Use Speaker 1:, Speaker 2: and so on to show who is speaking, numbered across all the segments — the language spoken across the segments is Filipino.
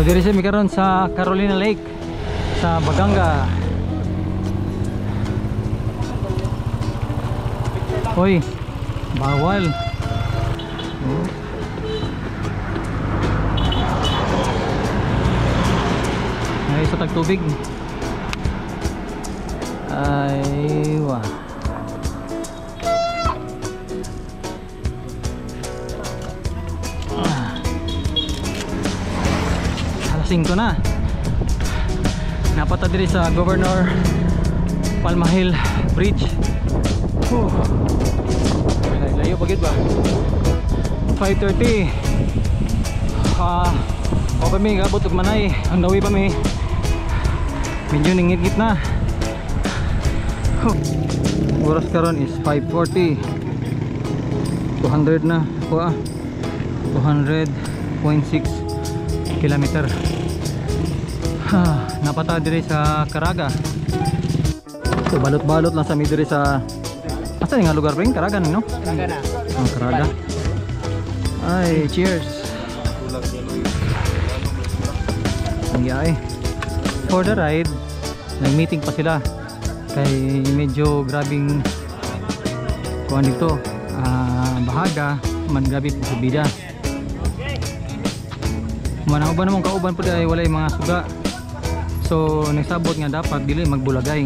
Speaker 1: Diri siya karon sa Carolina Lake sa Baganga. Hoy, bawal. Ay, sa tagtubig. Ay, wah. Ko na napata diri sa Governor Palmahil Bridge. Layo pagid ba 5:30 o pa mi gabot ug manay ang dawi pa mi medyo ningit na. Oras karon is 5:40 200 na kuha 200.6 kilometer. Napata diri sa Caraga. So balot-balot lang sa mi diri sa asa nga lugar ring Caraga no? Caraga na. Caraga. Ay, cheers. Ay, for the ride, nag-meeting pa sila. Kay medyo grabing kuan dito. Bahaga, man grabe po subida. Manang uban namang kauban po ay walay mga suga. So nagsabot nga dapat dili magbulagay.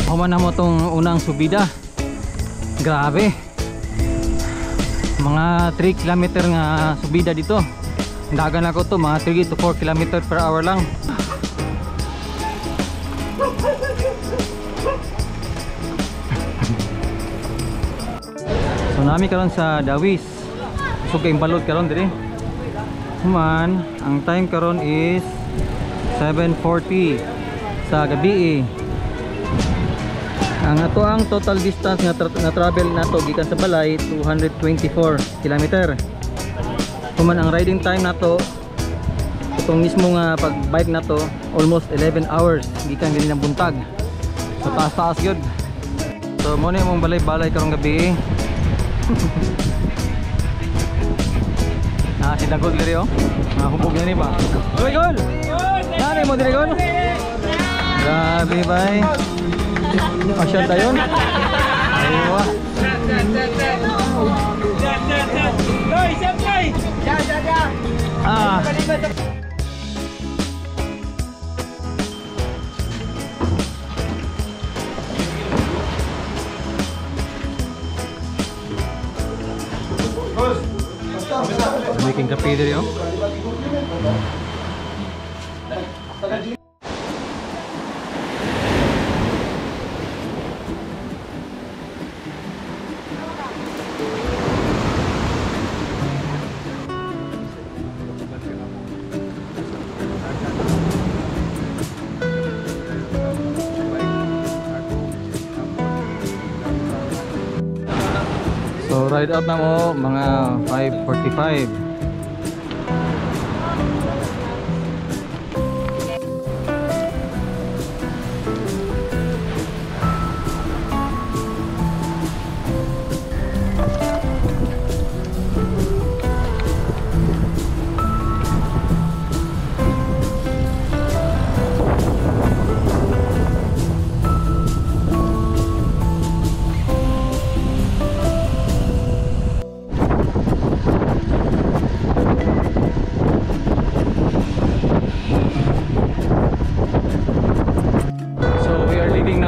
Speaker 1: Human na mo tong unang subida. Grabe. Mga 3 km nga subida dito. Dagan ako to mga 3 to 4 km per hour lang. So nami karon sa Dawis. Sugay balod karon diri. Human, ang time karon is 7:40 sa gabi. Ang ato ang total distance nga travel nato gikan sa balay 224 km. Human ang riding time nato itong mismo nga pag bike nato almost 11 hours gikan gani ng buntag. So taas gyud. So mo ni mong balay-balay karong gabi. Si Dagol diri oh. Hubog na ni ba? Uy, gol! Nani mo diri gol? Grabe bay. Asyad dayon. Aywa. Hoy, sabay. Making kape diri oh. So ride out na mo mga 5:45.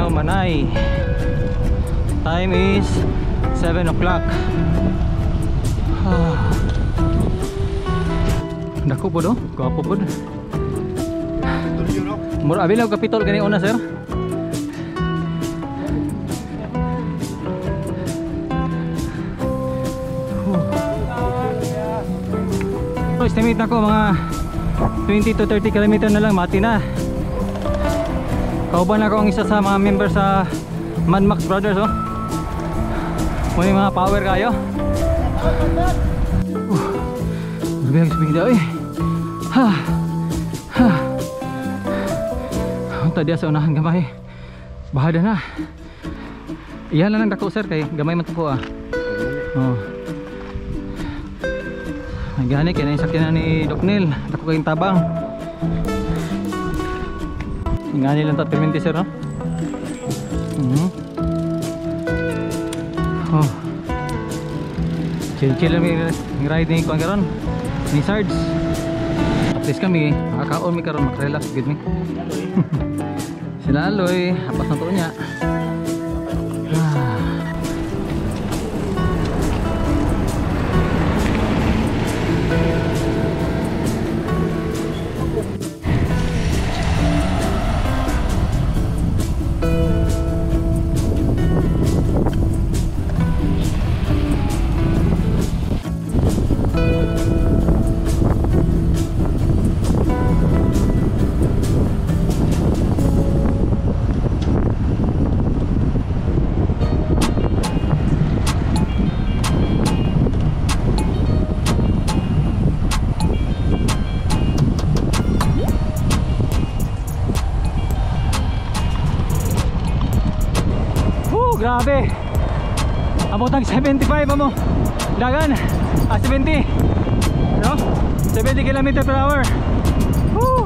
Speaker 1: Manay. Time is 7 o'clock. Dako po do, gwapo po. Mura abilaw kapitol gani una sir. Estimate na ko mga 20 to 30 km na lang mati na. Kauban ako ang isa sa mga member sa Mad Max Brothers oh. May mga power kayo. Bilang speed daw eh. Tadi sa unahan gamay. Bahada na. Iyan lang dako sir kay gamay man ko ah. Oh. Nagani kay na sakyan ni Doc Neil. Dako kay tabang. Ngani lang ta perminti sir no? Oh. Chill lang may ride ni kuan karon. Ni Sarge. At least kami makakaon mi karon makrelax gid mi. Sila Aloy, apas na to niya. Grabe. Abot ng 75 mo. Dagan. 70. No? 70 km/h. Woo!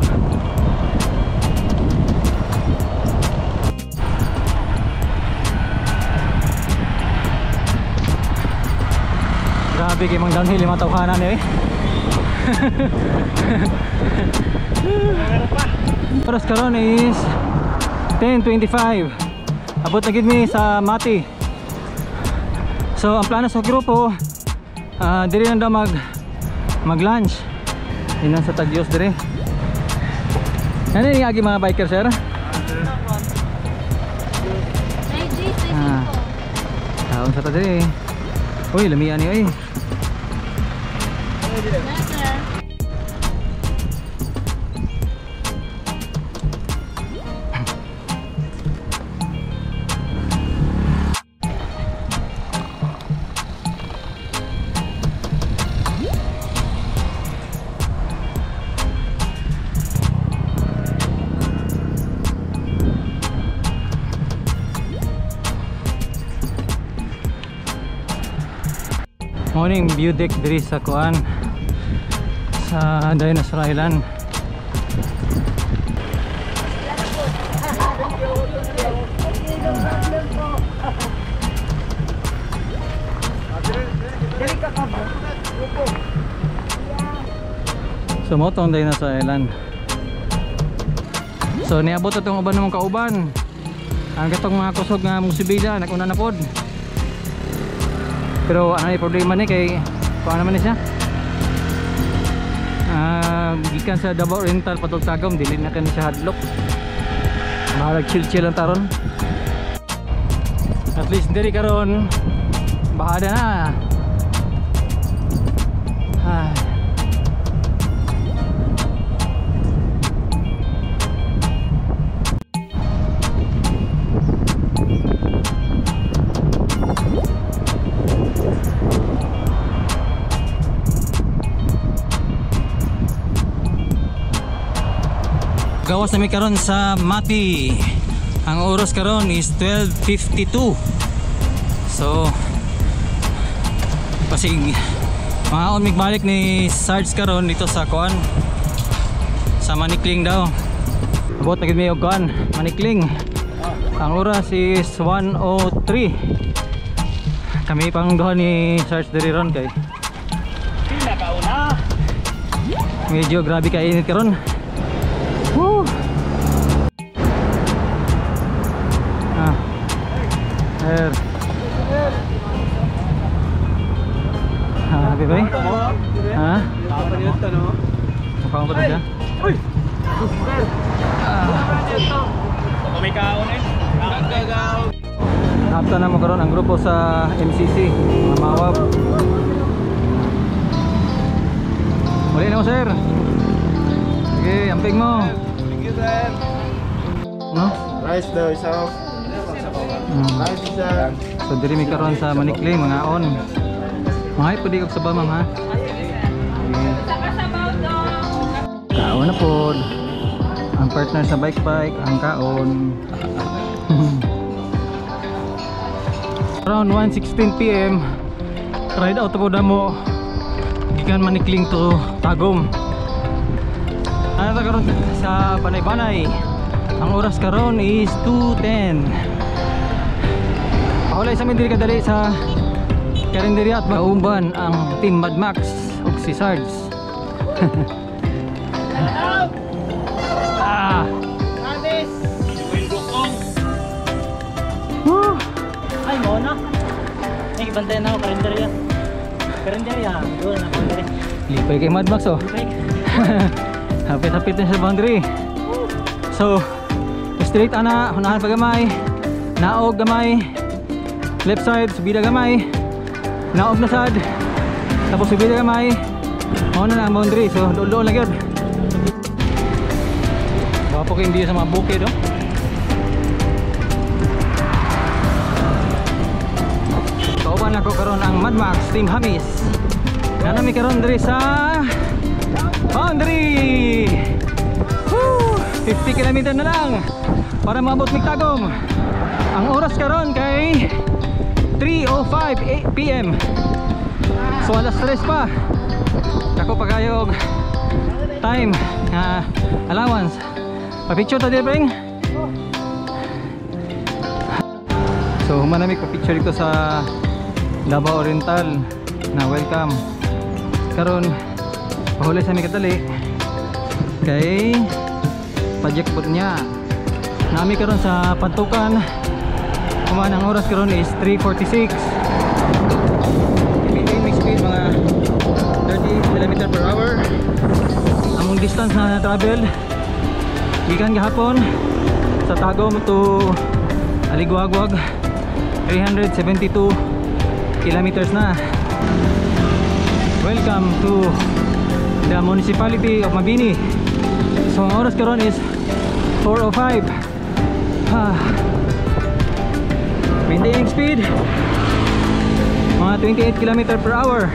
Speaker 1: Grabe kay mang downhill yung matawhanan eh. Oras karon is 10:25. Abot na gid mi sa Mati. So ang plano sa grupo diri na daw mag lunch. Inan sa Tagyos dire. Ano ni agi mga biker sir? Taon sa ta dire. Uy, lamian ni oy. Morning view deck diri sa kuan sa Dinosaur Island. So mo tong Dinosaur Island. So niabot itong uban namong kauban. Ang gatong mga kusog nga mong sibila naguna na pod. Pero ano yung problema ni kay paano naman siya? Gikan sa Davao Rental patol Tagum dili na kan siya hadlok. Mahalag chill lang taron. At least diri karon bahada na. Gawas na mi karon sa Mati. Ang oras karon is 12:52. So pasig maon migbalik ni Sarge karon dito sa kuan sa Manikling daw. Abot na gid mi og kuan Manikling. Ang oras is 1:03. Kami pang duha ni Sarge diri ron kay medyo grabe ka init karon. Woo! Air. Happy ba? Ha? Mukhang ko na siya.
Speaker 2: May kaon eh.
Speaker 1: Hapta na mo karon ang grupo sa MCC, mga mawab. Muli na mo sir. Sige, amping mo.
Speaker 2: Thank you sir.
Speaker 1: No?
Speaker 2: Rice daw isa. Rice isa.
Speaker 1: So diri mi karon sa Manikling mga on. Mga pwede kog sa bamang ha. Kaon na pod. Ang partner sa bike ang kaon. Around 1:16 PM ride out po damo gikan Manikling to Tagum. Ano ta karon sa Banay-Banay. Ang oras karon is 2:10. Paulay sa diri kadali sa Karinderya at maumban ang Team Mad Max ug si Sarge.
Speaker 3: Ay, mo na. Ay, bantayan na ako, karinderya. Karinderya, doon na boundary.
Speaker 1: Lipay kay Mad Max oh. Hapit-hapit na sa boundary. So, straight ana, unahan pa gamay. Naog gamay. Left side, subida gamay. Naog na sad. Tapos subida gamay. Mao na ang boundary. So, doon lang yun. Wapo kayo hindi sa mga bukid oh. Kauban ako karon ang Mad Max Team Hamis. Nanami karon diri sa boundary. Woo! 50 km na lang para maabot mig Tagum. Ang oras karon kay 3:05 PM. So alas 3 pa. Dako pa kayo og time allowance. Pa-picture ta diri peng. So humanamig pa-picture dito sa Davao Oriental na welcome. Karon pahuli sa mi kadali kay pa-jackpot niya. Nami karon sa Pantukan. Kuman ang oras karon is 3:46. Maintain speed mga 30 km/h. Among distance na travel gikan gahapon sa Tagum to Aligwagwag 372 kilometers na. Welcome to the municipality of Mabini. So ang oras karon is 4:05. Maintaining speed mga 28 km/h.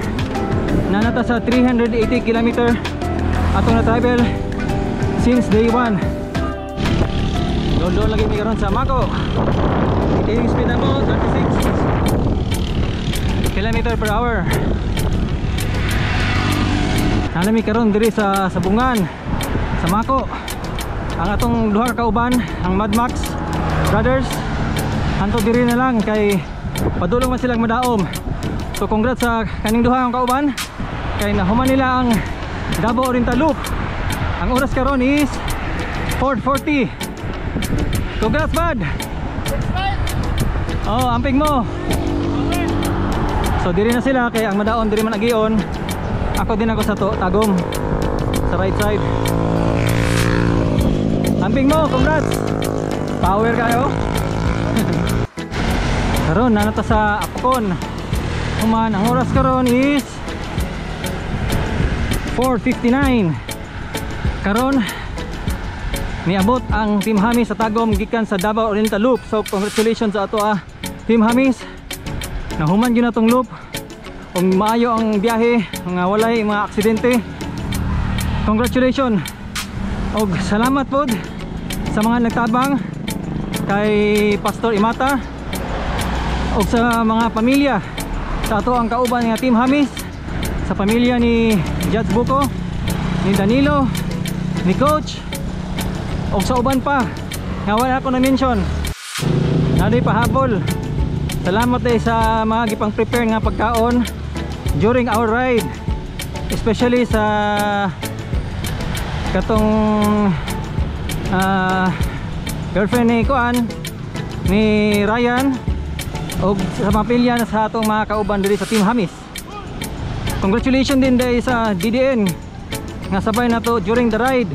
Speaker 1: Nanata sa 380 km ato na travel since day 1. Doon lagi mi karon sa Mako. Maintaining speed na mo 36 km/h. Nanami karon diri sa Sabungan sa Mako. Ang atong duha ka kauban, ang Mad Max brothers, hanto diri na lang kay padulong man silang madaom. So congrats sa kaning duha ang kauban kay nahuman nila ang Davao Oriental Loop. Ang oras karon is 4:40. Congrats bud. Oh, amping mo. So diri na sila kay ang madaon diri man agion. Ako din ako sa Tagum sa right side. Amping mo, congrats. Power kayo. Karon nanata sa Apkon. Human ang oras karon is 4:59. Karon niabot ang Team Hamis sa Tagum gikan sa Davao Oriental Loop. So congratulations sa ato Team Hamis. Nahuman gyud natong loop. Kung maayo ang biyahe, nga walay mga aksidente. Congratulations. Og salamat pod sa mga nagtabang. kay Pastor Imata ug sa mga pamilya sa ato ang kauban nga Team Hamis, sa pamilya ni Judge Buko, ni Danilo, ni Coach ug sa uban pa nga wala ako na mention. Naday pahabol. Salamat day sa mga gipang prepare nga pagkaon during our ride, especially sa katong girlfriend ni Kuan, ni Ryan, o sa mga pilya na sa atong mga kauban diri sa Team Hamis. Congratulations din day sa DDN nga sabay na to during the ride.